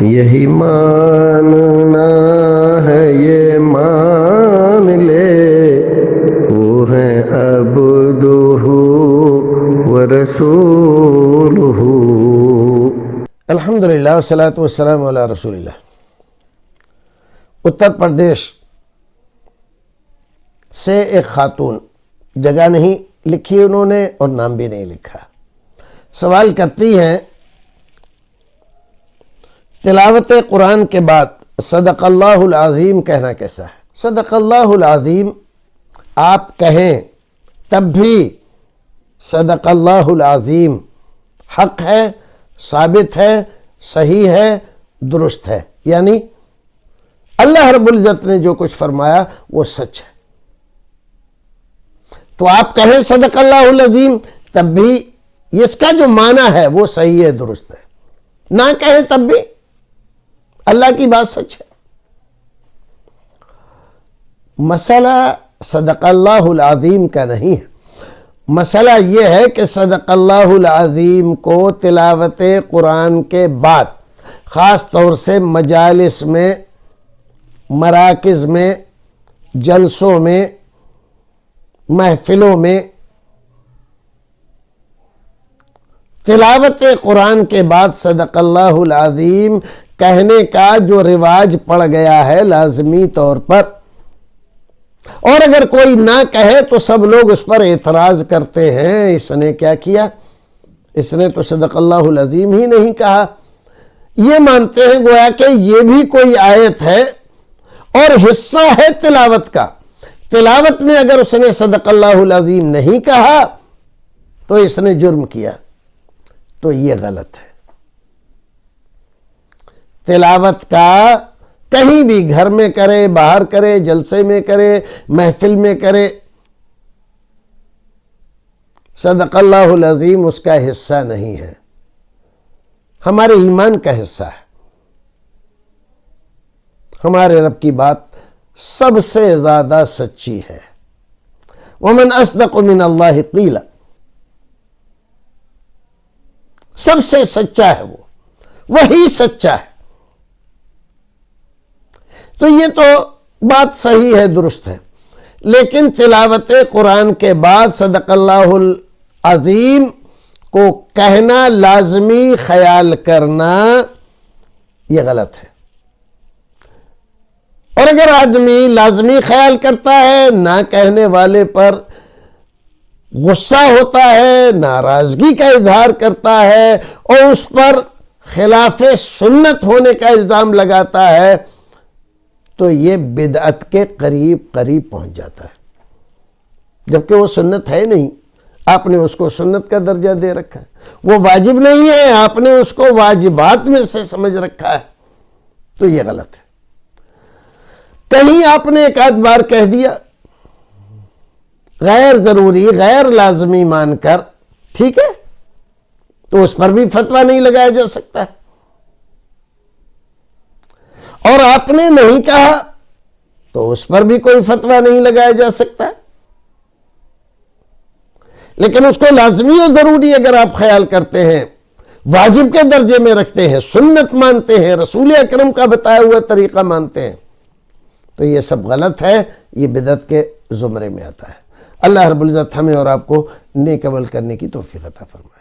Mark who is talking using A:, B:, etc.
A: یہی ماننا ہے یہ مان لے وہ ہیں عبدہ ورسولہ۔
B: الحمدللہ والصلاة والسلام علی رسول اللہ۔ اتر پردیش سے ایک خاتون، جگہ نہیں لکھی انہوں نے اور نام بھی نہیں لکھا، سوال کرتی ہیں تلاوت قرآن کے بعد صدق اللہ العظیم کہنا کیسا ہے؟ صدق اللہ العظیم آپ کہیں تب بھی صدق اللہ العظیم حق ہے، ثابت ہے، صحیح ہے، درست ہے، یعنی اللہ رب العزت نے جو کچھ فرمایا وہ سچ ہے۔ تو آپ کہیں صدق اللہ العظیم تب بھی اس کا جو معنی ہے وہ صحیح ہے، درست ہے، نہ کہیں تب بھی اللہ کی بات سچ ہے۔ مسئلہ صدق اللہ العظیم کا نہیں ہے، مسئلہ یہ ہے کہ صدق اللہ العظیم کو تلاوت قرآن کے بعد خاص طور سے مجالس میں، مراکز میں، جلسوں میں، محفلوں میں تلاوت قرآن کے بعد صدق اللہ العظیم کہنے کا جو رواج پڑ گیا ہے لازمی طور پر، اور اگر کوئی نہ کہے تو سب لوگ اس پر اعتراض کرتے ہیں، اس نے کیا کیا، اس نے تو صدق اللہ العظیم ہی نہیں کہا۔ یہ مانتے ہیں گویا کہ یہ بھی کوئی آیت ہے اور حصہ ہے تلاوت کا، تلاوت میں اگر اس نے صدق اللہ العظیم نہیں کہا تو اس نے جرم کیا، تو یہ غلط ہے۔ تلاوت کا کہیں بھی گھر میں کرے، باہر کرے، جلسے میں کرے، محفل میں کرے، صدق اللہ العظیم اس کا حصہ نہیں ہے، ہمارے ایمان کا حصہ ہے۔ ہمارے رب کی بات سب سے زیادہ سچی ہے۔ وَمَنْ أَصْدَقُ مِنَ اللَّهِ قِيلًا، سب سے سچا ہے وہ، وہی سچا ہے۔ تو یہ تو بات صحیح ہے، درست ہے، لیکن تلاوت قرآن کے بعد صدق اللہ العظیم کو کہنا لازمی خیال کرنا یہ غلط ہے۔ اور اگر آدمی لازمی خیال کرتا ہے، نہ کہنے والے پر غصہ ہوتا ہے، ناراضگی کا اظہار کرتا ہے اور اس پر خلاف سنت ہونے کا الزام لگاتا ہے، تو یہ بدعت کے قریب پہنچ جاتا ہے، جبکہ وہ سنت ہے نہیں، آپ نے اس کو سنت کا درجہ دے رکھا ہے، وہ واجب نہیں ہے، آپ نے اس کو واجبات میں سے سمجھ رکھا ہے، تو یہ غلط ہے۔ کہیں آپ نے ایک آدھ بار کہہ دیا غیر ضروری، غیر لازمی مان کر، ٹھیک ہے، تو اس پر بھی فتویٰ نہیں لگایا جا سکتا ہے۔ اور آپ نے نہیں کہا تو اس پر بھی کوئی فتویٰ نہیں لگایا جا سکتا، لیکن اس کو لازمی اور ضروری اگر آپ خیال کرتے ہیں، واجب کے درجے میں رکھتے ہیں، سنت مانتے ہیں، رسول اکرم کا بتایا ہوا طریقہ مانتے ہیں، تو یہ سب غلط ہے، یہ بدعت کے زمرے میں آتا ہے۔ اللہ رب العزت ہمیں اور آپ کو نیک عمل کرنے کی توفیق عطا فرمائے۔